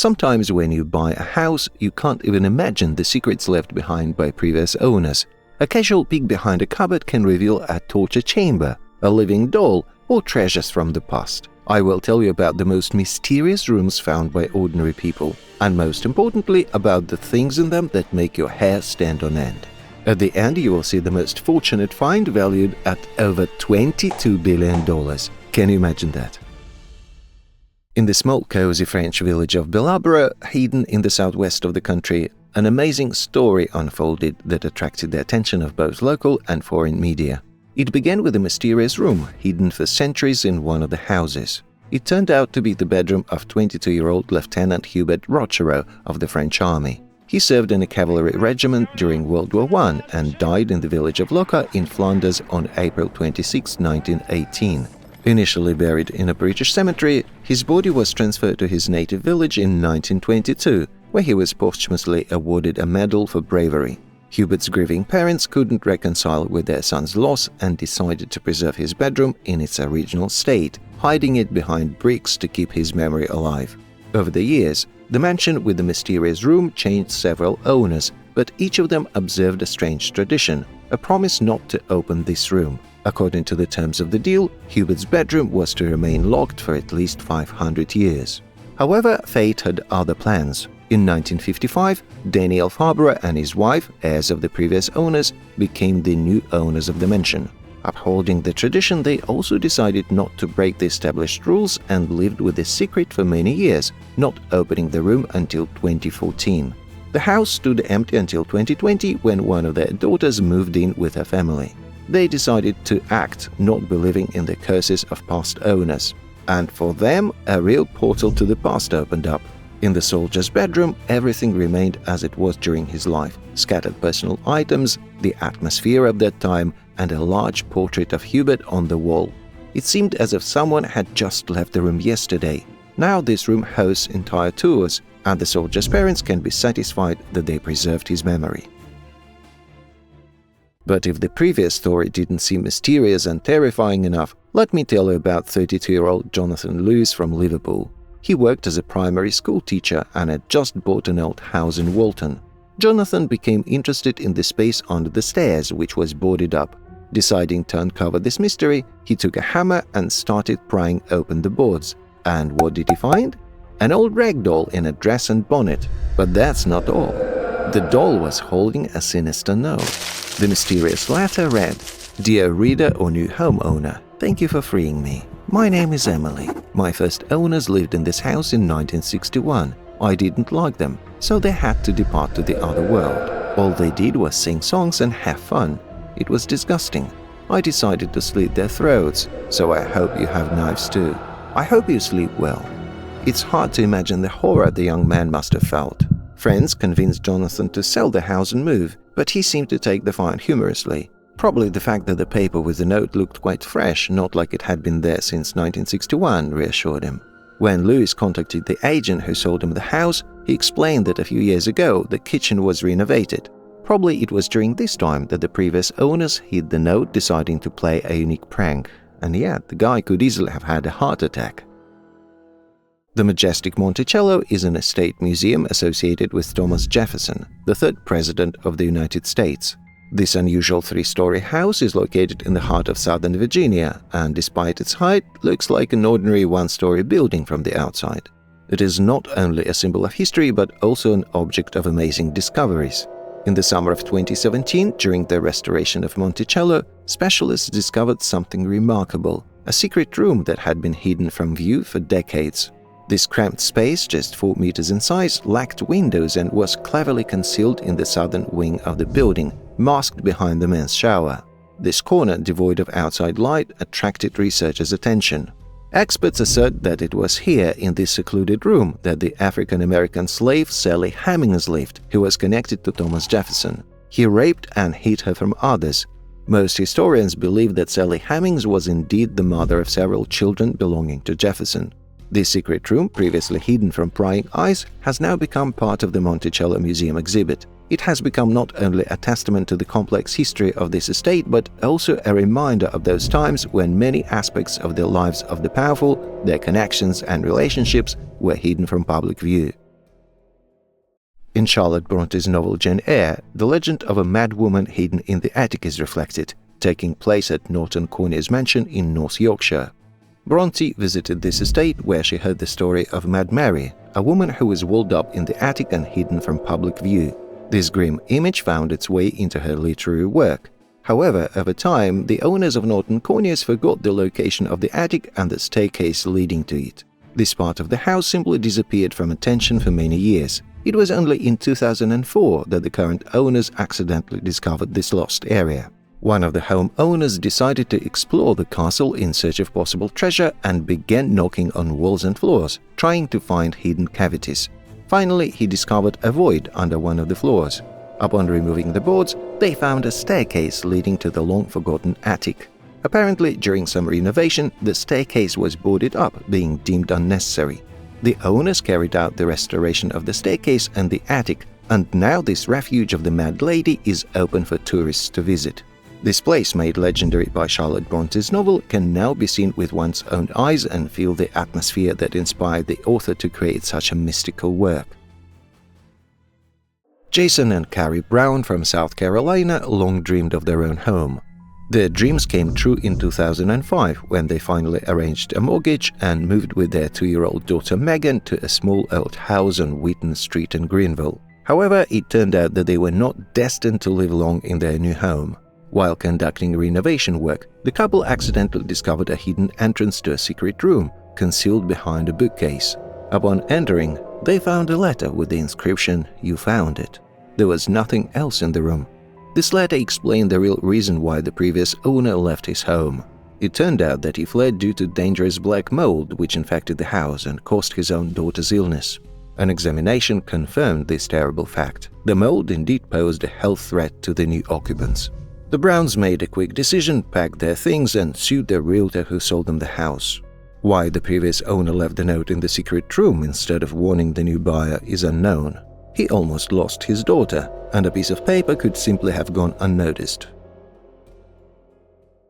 Sometimes when you buy a house, you can't even imagine the secrets left behind by previous owners. A casual peek behind a cupboard can reveal a torture chamber, a living doll, or treasures from the past. I will tell you about the most mysterious rooms found by ordinary people, and most importantly, about the things in them that make your hair stand on end. At the end, you will see the most fortunate find valued at over $22 billion. Can you imagine that? In the small, cozy French village of Belabra, hidden in the southwest of the country, an amazing story unfolded that attracted the attention of both local and foreign media. It began with a mysterious room hidden for centuries in one of the houses. It turned out to be the bedroom of 22-year-old Lieutenant Hubert Rochereau of the French army. He served in a cavalry regiment during World War I and died in the village of Loca in Flanders on April 26, 1918. Initially buried in a British cemetery, his body was transferred to his native village in 1922, where he was posthumously awarded a medal for bravery. Hubert's grieving parents couldn't reconcile with their son's loss and decided to preserve his bedroom in its original state, hiding it behind bricks to keep his memory alive. Over the years, the mansion with the mysterious room changed several owners, but each of them observed a strange tradition, a promise not to open this room. According to the terms of the deal, Hubert's bedroom was to remain locked for at least 500 years. However, fate had other plans. In 1955, Daniel Fabre and his wife, heirs of the previous owners, became the new owners of the mansion. Upholding the tradition, they also decided not to break the established rules and lived with the secret for many years, not opening the room until 2014. The house stood empty until 2020 when one of their daughters moved in with her family. They decided to act, not believing in the curses of past owners. And for them, a real portal to the past opened up. In the soldier's bedroom, everything remained as it was during his life. Scattered personal items, the atmosphere of that time, and a large portrait of Hubert on the wall. It seemed as if someone had just left the room yesterday. Now this room hosts entire tours, and the soldier's parents can be satisfied that they preserved his memory. But if the previous story didn't seem mysterious and terrifying enough, let me tell you about 32-year-old Jonathan Lewis from Liverpool. He worked as a primary school teacher and had just bought an old house in Walton. Jonathan became interested in the space under the stairs, which was boarded up. Deciding to uncover this mystery, he took a hammer and started prying open the boards. And what did he find? An old rag doll in a dress and bonnet. But that's not all. The doll was holding a sinister note. The mysterious letter read, "Dear reader or new homeowner, thank you for freeing me. My name is Emily. My first owners lived in this house in 1961. I didn't like them, so they had to depart to the other world. All they did was sing songs and have fun. It was disgusting. I decided to slit their throats, so I hope you have knives too. I hope you sleep well." It's hard to imagine the horror the young man must have felt. Friends convinced Jonathan to sell the house and move, but he seemed to take the find humorously. Probably the fact that the paper with the note looked quite fresh, not like it had been there since 1961, reassured him. When Lewis contacted the agent who sold him the house, he explained that a few years ago the kitchen was renovated. Probably it was during this time that the previous owners hid the note, deciding to play a unique prank. And yet, the guy could easily have had a heart attack. The majestic Monticello is an estate museum associated with Thomas Jefferson, the third president of the United States. This unusual three-story house is located in the heart of Southern Virginia and, despite its height, looks like an ordinary one-story building from the outside. It is not only a symbol of history but also an object of amazing discoveries. In the summer of 2017, during the restoration of Monticello, specialists discovered something remarkable, a secret room that had been hidden from view for decades. This cramped space, just 4 meters in size, lacked windows and was cleverly concealed in the southern wing of the building, masked behind the men's shower. This corner, devoid of outside light, attracted researchers' attention. Experts assert that it was here, in this secluded room, that the African-American slave Sally Hemings lived, who was connected to Thomas Jefferson. He raped and hid her from others. Most historians believe that Sally Hemings was indeed the mother of several children belonging to Jefferson. This secret room, previously hidden from prying eyes, has now become part of the Monticello Museum exhibit. It has become not only a testament to the complex history of this estate, but also a reminder of those times when many aspects of the lives of the powerful, their connections and relationships, were hidden from public view. In Charlotte Bronte's novel Jane Eyre, the legend of a madwoman hidden in the attic is reflected, taking place at Norton Corners mansion in North Yorkshire. Bronte visited this estate where she heard the story of Mad Mary, a woman who was walled up in the attic and hidden from public view. This grim image found its way into her literary work. However, over time, the owners of Norton Corners forgot the location of the attic and the staircase leading to it. This part of the house simply disappeared from attention for many years. It was only in 2004 that the current owners accidentally discovered this lost area. One of the homeowners decided to explore the castle in search of possible treasure and began knocking on walls and floors, trying to find hidden cavities. Finally, he discovered a void under one of the floors. Upon removing the boards, they found a staircase leading to the long-forgotten attic. Apparently, during some renovation, the staircase was boarded up, being deemed unnecessary. The owners carried out the restoration of the staircase and the attic, and now this refuge of the Mad Lady is open for tourists to visit. This place, made legendary by Charlotte Bronte's novel, can now be seen with one's own eyes and feel the atmosphere that inspired the author to create such a mystical work. Jason and Carrie Brown from South Carolina long dreamed of their own home. Their dreams came true in 2005 when they finally arranged a mortgage and moved with their 2-year-old daughter Megan to a small old house on Wheaton Street in Greenville. However, it turned out that they were not destined to live long in their new home. While conducting renovation work, the couple accidentally discovered a hidden entrance to a secret room concealed behind a bookcase. Upon entering, they found a letter with the inscription, "You found it." There was nothing else in the room. This letter explained the real reason why the previous owner left his home. It turned out that he fled due to dangerous black mold which infected the house and caused his own daughter's illness. An examination confirmed this terrible fact. The mold indeed posed a health threat to the new occupants. The Browns made a quick decision, packed their things, and sued the realtor who sold them the house. Why the previous owner left the note in the secret room instead of warning the new buyer is unknown. He almost lost his daughter, and a piece of paper could simply have gone unnoticed.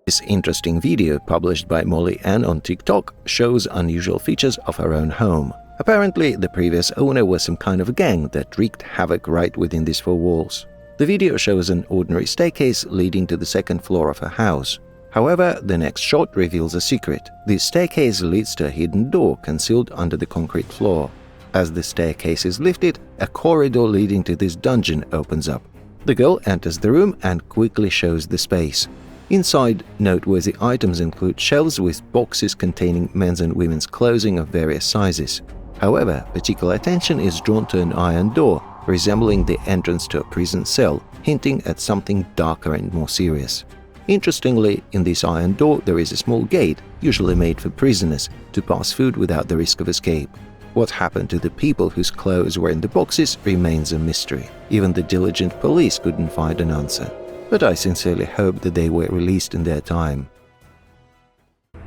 This interesting video, published by Molly Ann on TikTok, shows unusual features of her own home. Apparently, the previous owner was some kind of gang that wreaked havoc right within these 4 walls. The video shows an ordinary staircase leading to the 2nd floor of her house. However, the next shot reveals a secret. This staircase leads to a hidden door concealed under the concrete floor. As the staircase is lifted, a corridor leading to this dungeon opens up. The girl enters the room and quickly shows the space. Inside, noteworthy items include shelves with boxes containing men's and women's clothing of various sizes. However, particular attention is drawn to an iron door, resembling the entrance to a prison cell, hinting at something darker and more serious. Interestingly, in this iron door there is a small gate, usually made for prisoners, to pass food without the risk of escape. What happened to the people whose clothes were in the boxes remains a mystery. Even the diligent police couldn't find an answer. But I sincerely hope that they were released in their time.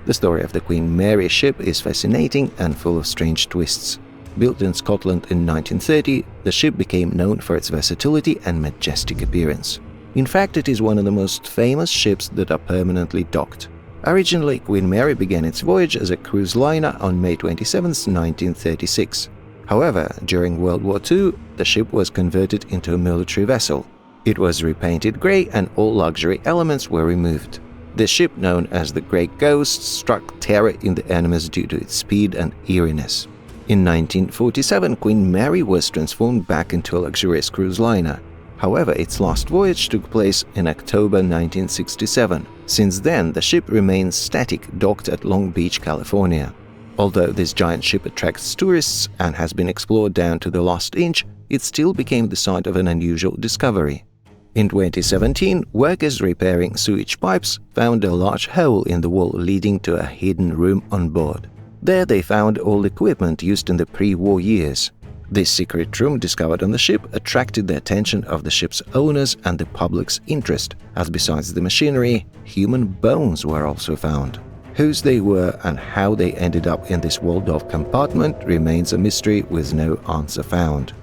The story of the Queen Mary ship is fascinating and full of strange twists. Built in Scotland in 1930, the ship became known for its versatility and majestic appearance. In fact, it is one of the most famous ships that are permanently docked. Originally, Queen Mary began its voyage as a cruise liner on May 27, 1936. However, during World War II, the ship was converted into a military vessel. It was repainted grey and all luxury elements were removed. The ship, known as the Grey Ghost, struck terror in the enemies due to its speed and eeriness. In 1947, Queen Mary was transformed back into a luxurious cruise liner. However, its last voyage took place in October 1967. Since then, the ship remains static, docked at Long Beach, California. Although this giant ship attracts tourists and has been explored down to the last inch, it still became the site of an unusual discovery. In 2017, workers repairing sewage pipes found a large hole in the wall leading to a hidden room on board. There they found old equipment used in the pre-war years. This secret room discovered on the ship attracted the attention of the ship's owners and the public's interest, as besides the machinery, human bones were also found. Whose they were and how they ended up in this walled-off compartment remains a mystery with no answer found.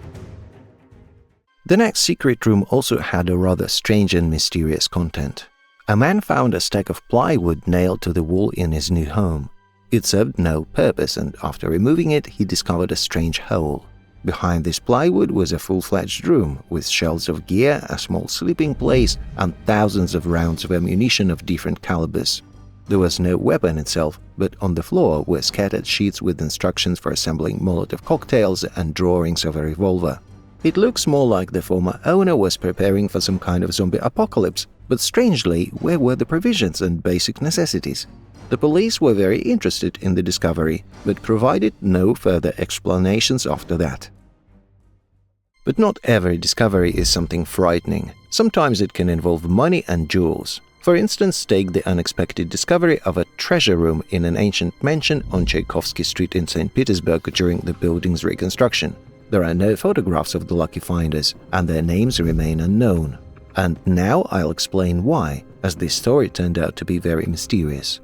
The next secret room also had a rather strange and mysterious content. A man found a stack of plywood nailed to the wall in his new home. It served no purpose, and after removing it, he discovered a strange hole. Behind this plywood was a full-fledged room with shelves of gear, a small sleeping place, and thousands of rounds of ammunition of different calibers. There was no weapon itself, but on the floor were scattered sheets with instructions for assembling Molotov cocktails and drawings of a revolver. It looks more like the former owner was preparing for some kind of zombie apocalypse, but strangely, where were the provisions and basic necessities? The police were very interested in the discovery, but provided no further explanations after that. But not every discovery is something frightening. Sometimes it can involve money and jewels. For instance, take the unexpected discovery of a treasure room in an ancient mansion on Tchaikovsky Street in St. Petersburg during the building's reconstruction. There are no photographs of the lucky finders, and their names remain unknown. And now I'll explain why, as this story turned out to be very mysterious.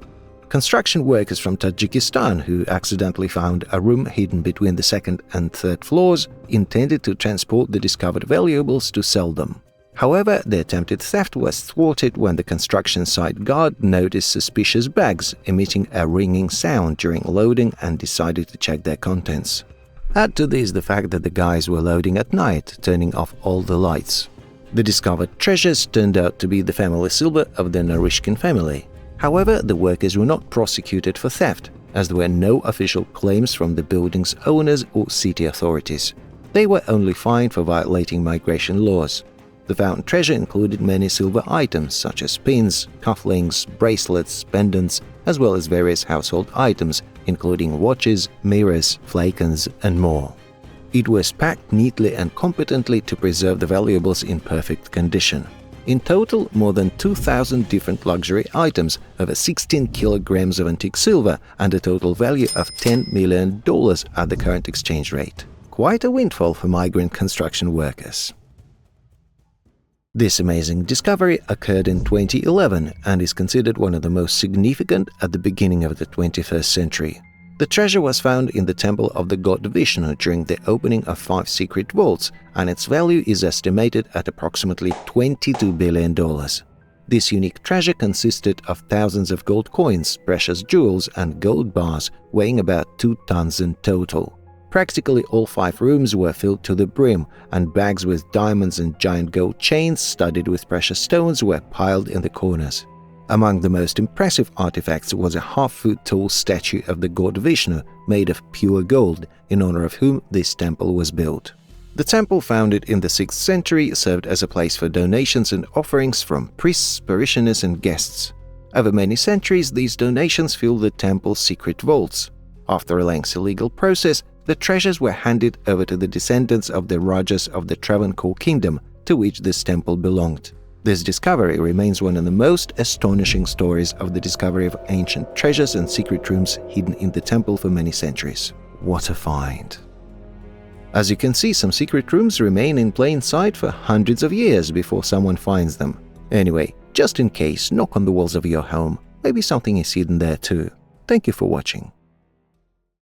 Construction workers from Tajikistan who accidentally found a room hidden between the second and third floors intended to transport the discovered valuables to sell them. However, the attempted theft was thwarted when the construction site guard noticed suspicious bags emitting a ringing sound during loading and decided to check their contents. Add to this the fact that the guys were loading at night, turning off all the lights. The discovered treasures turned out to be the family silver of the Narishkin family. However, the workers were not prosecuted for theft, as there were no official claims from the building's owners or city authorities. They were only fined for violating migration laws. The found treasure included many silver items such as pins, cufflinks, bracelets, pendants, as well as various household items, including watches, mirrors, flakons, and more. It was packed neatly and competently to preserve the valuables in perfect condition. In total, more than 2,000 different luxury items, over 16 kilograms of antique silver, and a total value of $10 million at the current exchange rate. Quite a windfall for migrant construction workers. This amazing discovery occurred in 2011 and is considered one of the most significant at the beginning of the 21st century. The treasure was found in the temple of the god Vishnu during the opening of 5 secret vaults, and its value is estimated at approximately $22 billion. This unique treasure consisted of thousands of gold coins, precious jewels, and gold bars weighing about 2 tons in total. Practically all 5 rooms were filled to the brim, and bags with diamonds and giant gold chains studded with precious stones were piled in the corners. Among the most impressive artifacts was a half-foot-tall statue of the god Vishnu made of pure gold, in honor of whom this temple was built. The temple, founded in the 6th century, served as a place for donations and offerings from priests, parishioners, and guests. Over many centuries, these donations filled the temple's secret vaults. After a lengthy legal process, the treasures were handed over to the descendants of the Rajas of the Travancore kingdom, to which this temple belonged. This discovery remains one of the most astonishing stories of the discovery of ancient treasures and secret rooms hidden in the temple for many centuries. What a find! As you can see, some secret rooms remain in plain sight for hundreds of years before someone finds them. Anyway, just in case, knock on the walls of your home. Maybe something is hidden there too. Thank you for watching.